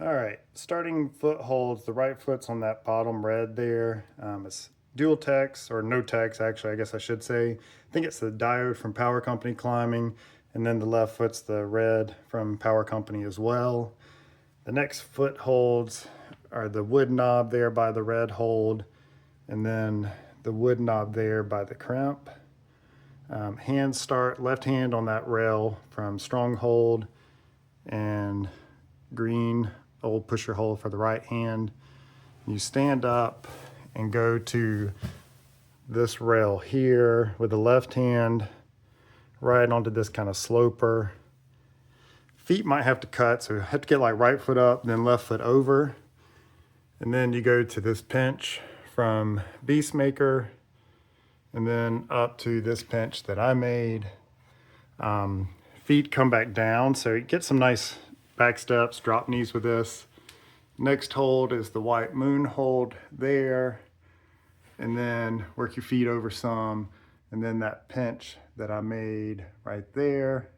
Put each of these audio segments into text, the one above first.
All right, starting foot holds, the right foot's on that bottom red there. It's dual text or no text, actually, I guess I should say. I think it's the diode from Power Company climbing, and then the left foot's the red from Power Company as well. The next foot holds are the wood knob there by the red hold, and then the wood knob there by the crimp. Hand start, left hand on that rail from Stronghold, and green old pusher hold for the right hand. You stand up and go to this rail here with the left hand right onto this kind of sloper. Feet might have to cut, so you have to get like right foot up, then left foot over. And then you go to this pinch from Beastmaker, and then up to this pinch that I made. Feet come back down, so you get some nice back steps, drop knees with this. Next hold is the white moon hold there, and then work your feet over some, and then that pinch that I made right there.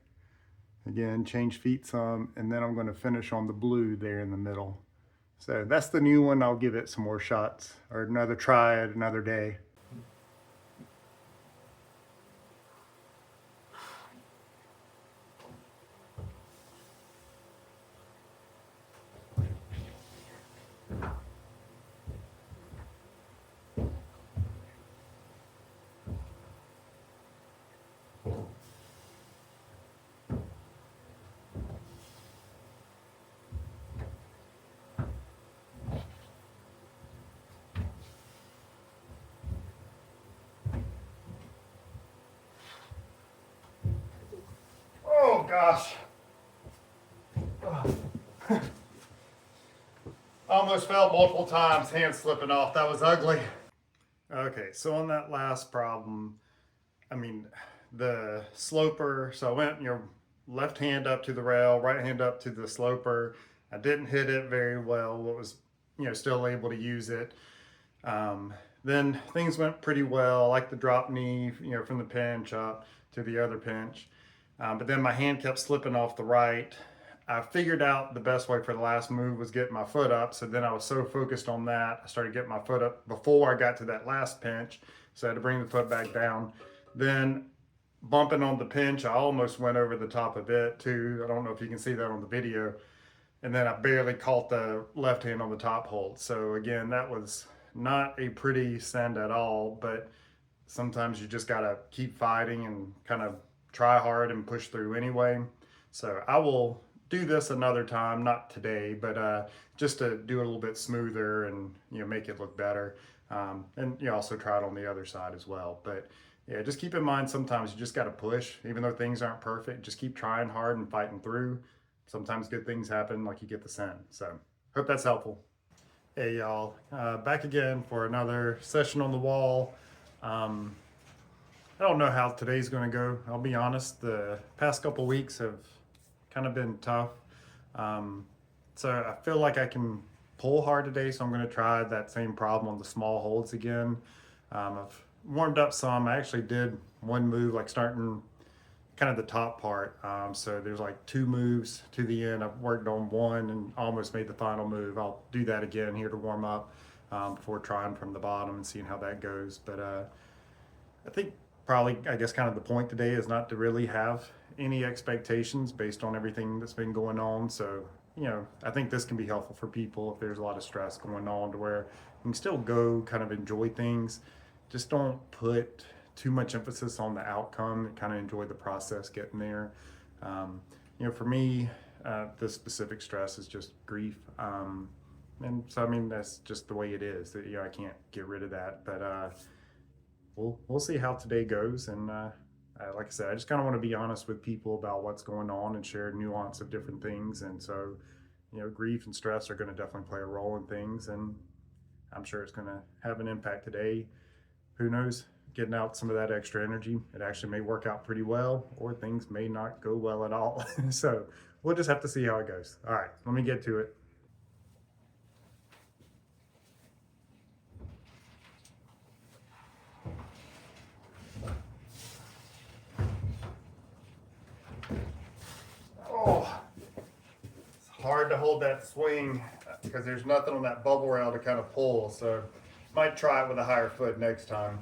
Again, change feet some, and then I'm going to finish on the blue there in the middle. So that's the new one. I'll give it some more shots or another try at another day. Oh gosh. Almost fell multiple times, hands slipping off. That was ugly. Okay, so on that last problem, the sloper, so I went, left hand up to the rail, right hand up to the sloper. I didn't hit it very well, but was, still able to use it. Then things went pretty well, like the drop knee, from the pinch up to the other pinch. But then my hand kept slipping off the right. I figured out the best way for the last move was getting my foot up. So then I was so focused on that, I started getting my foot up before I got to that last pinch. So I had to bring the foot back down. Then bumping on the pinch, I almost went over the top of it too. I don't know if you can see that on the video. And then I barely caught the left hand on the top hold. So again, that was not a pretty send at all, but sometimes you just gotta keep fighting and kind of try hard and push through anyway. So I will do this another time, not today, but just to do it a little bit smoother and make it look better. And you also try it on the other side as well. But yeah, just keep in mind sometimes you just got to push, even though things aren't perfect. Just keep trying hard and fighting through. Sometimes good things happen, like you get the send. So hope that's helpful. Hey y'all, back again for another session on the wall. I don't know how today's going to go. I'll be honest, the past couple weeks have kind of been tough. So I feel like I can pull hard today, so I'm going to try that same problem on the small holds again. I've warmed up some. I actually did one move, like starting kind of the top part. So there's like 2 moves to the end. I've worked on one and almost made the final move. I'll do that again here to warm up before trying from the bottom and seeing how that goes. But I think probably, I guess, kind of the point today is not to really have any expectations based on everything that's been going on. So, I think this can be helpful for people if there's a lot of stress going on, to where you can still go kind of enjoy things. Just don't put too much emphasis on the outcome and kind of enjoy the process getting there. For me, the specific stress is just grief. And so, that's just the way it is. That I can't get rid of that. But we'll see how today goes. And like I said, I just kind of want to be honest with people about what's going on and share nuance of different things. And so, grief and stress are going to definitely play a role in things. And I'm sure it's going to have an impact today. Who knows? Getting out some of that extra energy, it actually may work out pretty well, or things may not go well at all. So we'll just have to see how it goes. All right, let me get to it. Oh, it's hard to hold that swing because there's nothing on that bubble rail to kind of pull. So might try it with a higher foot next time.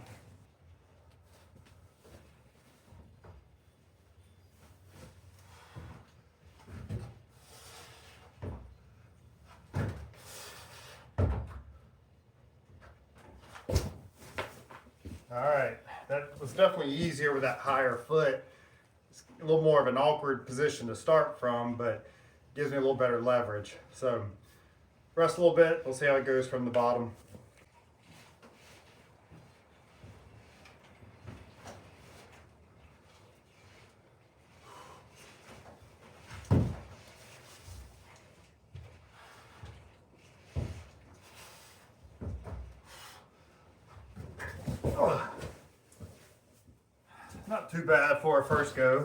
All right, that was definitely easier with that higher foot. It's a little more of an awkward position to start from, but gives me a little better leverage. So rest a little bit, we'll see how it goes from the bottom. Not too bad for a first go.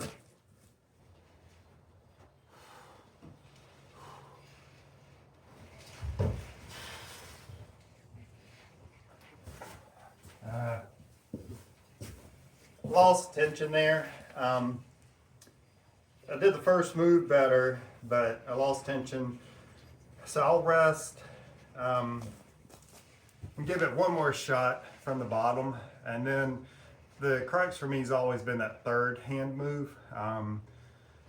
Lost tension there. I did the first move better, but I lost tension. So I'll rest and give it one more shot from the bottom. And then the crux for me has always been that third hand move.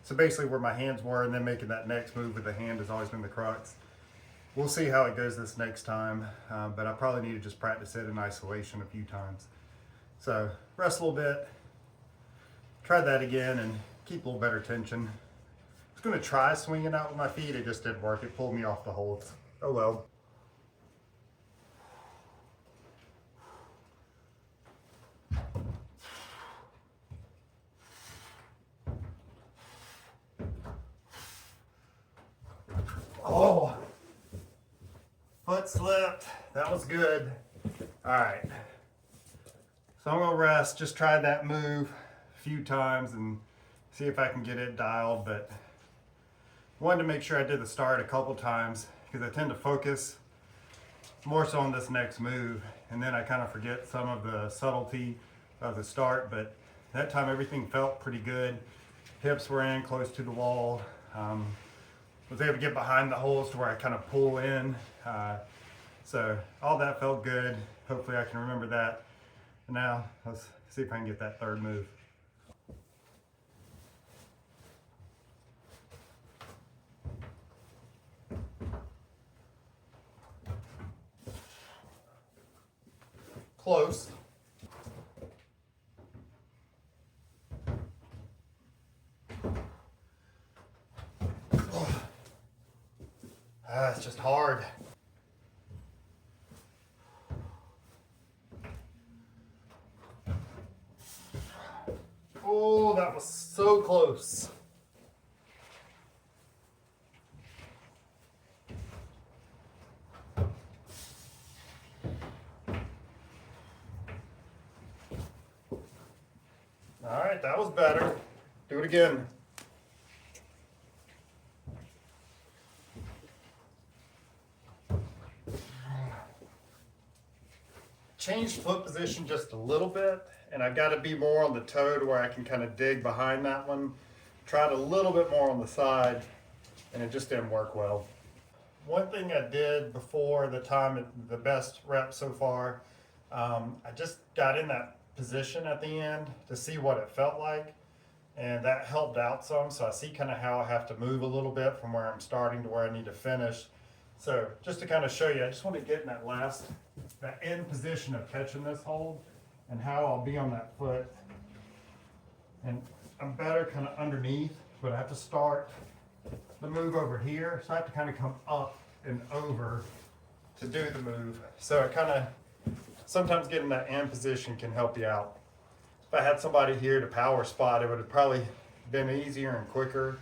So basically where my hands were and then making that next move with the hand has always been the crux. We'll see how it goes this next time, but I probably need to just practice it in isolation a few times. So rest a little bit, try that again and keep a little better tension. I was gonna try swinging out with my feet, it just didn't work. It pulled me off the holds. Oh well. Oh, foot slipped. That was good. All right. So I'm gonna rest, just try that move a few times and see if I can get it dialed, but wanted to make sure I did the start a couple times because I tend to focus more so on this next move and then I kind of forget some of the subtlety of the start, but that time everything felt pretty good. Hips were in close to the wall. Was able to get behind the holes to where I kind of pull in. So all that felt good. Hopefully I can remember that. Now let's see if I can get that third move. Close. It's just hard. Oh, that was so close. All right, that was better. Do it again. Changed foot position just a little bit, and I've got to be more on the toe to where I can kind of dig behind that one. Tried a little bit more on the side, and it just didn't work well. One thing I did before the time, the best rep so far, I just got in that position at the end to see what it felt like, and that helped out some. So I see kind of how I have to move a little bit from where I'm starting to where I need to finish. So just to kind of show you, I just want to get in that end position of catching this hold and how I'll be on that foot. And I'm better kind of underneath, but I have to start the move over here. So I have to kind of come up and over to do the move. So it kind of, sometimes getting that end position can help you out. If I had somebody here to power spot, it would have probably been easier and quicker,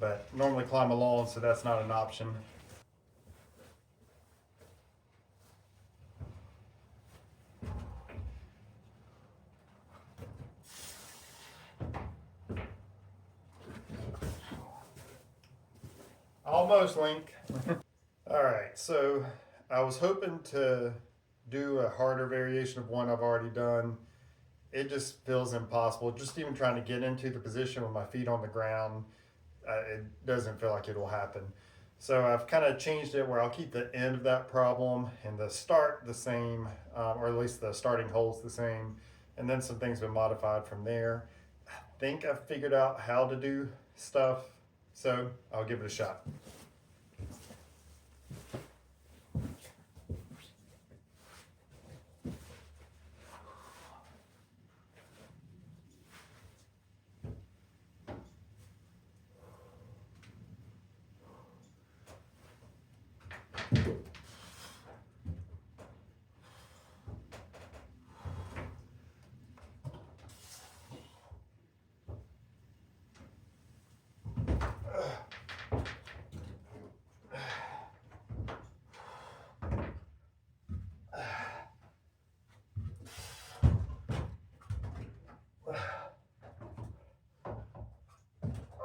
but normally climb alone, so that's not an option. Almost, Link. All right, so I was hoping to do a harder variation of one I've already done. It just feels impossible. Just even trying to get into the position with my feet on the ground, it doesn't feel like it will happen. So I've kind of changed it where I'll keep the end of that problem and the start the same, or at least the starting hole's the same, and then some things have been modified from there. I think I've figured out how to do stuff, so I'll give it a shot.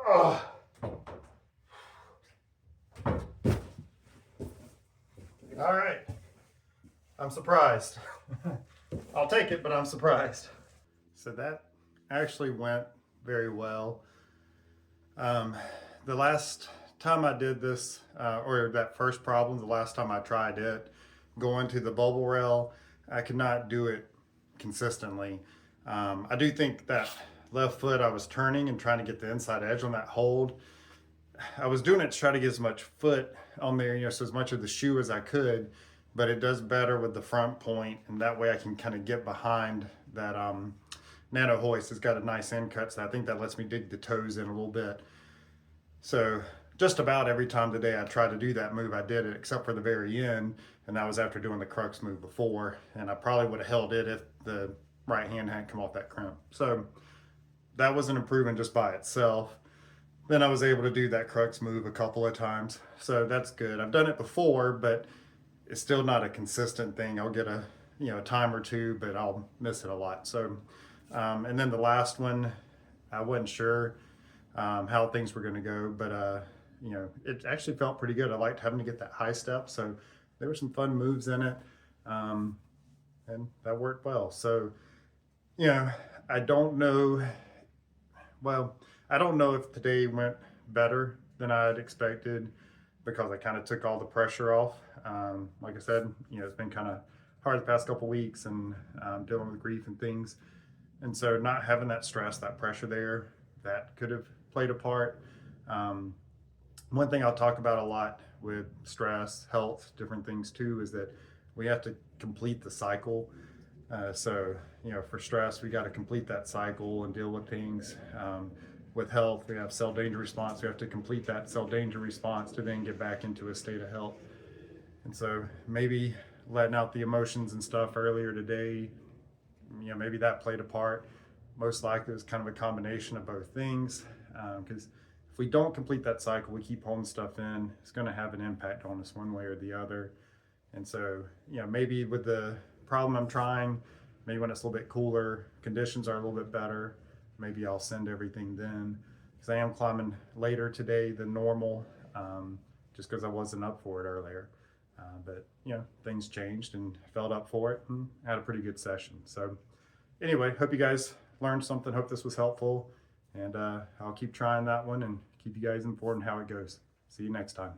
Oh. All right. I'm surprised. I'll take it, but I'm surprised. So that actually went very well. The last time I did this, or that first problem, the last time I tried it, going to the bubble rail, I could not do it consistently. I do think that left foot I was turning and trying to get the inside edge on that hold. I was doing it to try to get as much foot on there, so as much of the shoe as I could, but it does better with the front point, and that way I can kind of get behind that nano hoist. It's got a nice end cut, so I think that lets me dig the toes in a little bit. So just about every time today I tried to do that move, I did it, except for the very end, and that was after doing the crux move before, and I probably would have held it if the right hand hadn't come off that crimp. So that was an improvement just by itself. Then I was able to do that crux move a couple of times, so that's good. I've done it before, but it's still not a consistent thing. I'll get a time or two, but I'll miss it a lot. So and then the last one, I wasn't sure how things were going to go, but it actually felt pretty good. I liked having to get that high step, so there were some fun moves in it, and that worked well. So I don't know. Well, I don't know if today went better than I had expected because I kind of took all the pressure off. Like I said, it's been kind of hard the past couple weeks and dealing with grief and things. And so not having that stress, that pressure there, that could have played a part. One thing I'll talk about a lot with stress, health, different things too, is that we have to complete the cycle. So, for stress, we got to complete that cycle and deal with things. With health, we have cell danger response. We have to complete that cell danger response to then get back into a state of health. And so maybe letting out the emotions and stuff earlier today, maybe that played a part. Most likely it was kind of a combination of both things. Because if we don't complete that cycle, we keep holding stuff in, it's going to have an impact on us one way or the other. And so, maybe with the problem I'm trying, maybe when it's a little bit cooler, conditions are a little bit better, maybe I'll send everything then, because I am climbing later today than normal, just because I wasn't up for it earlier. But things changed and felt up for it and had a pretty good session. So anyway, hope you guys learned something. Hope this was helpful, and I'll keep trying that one and keep you guys informed how it goes. See you next time.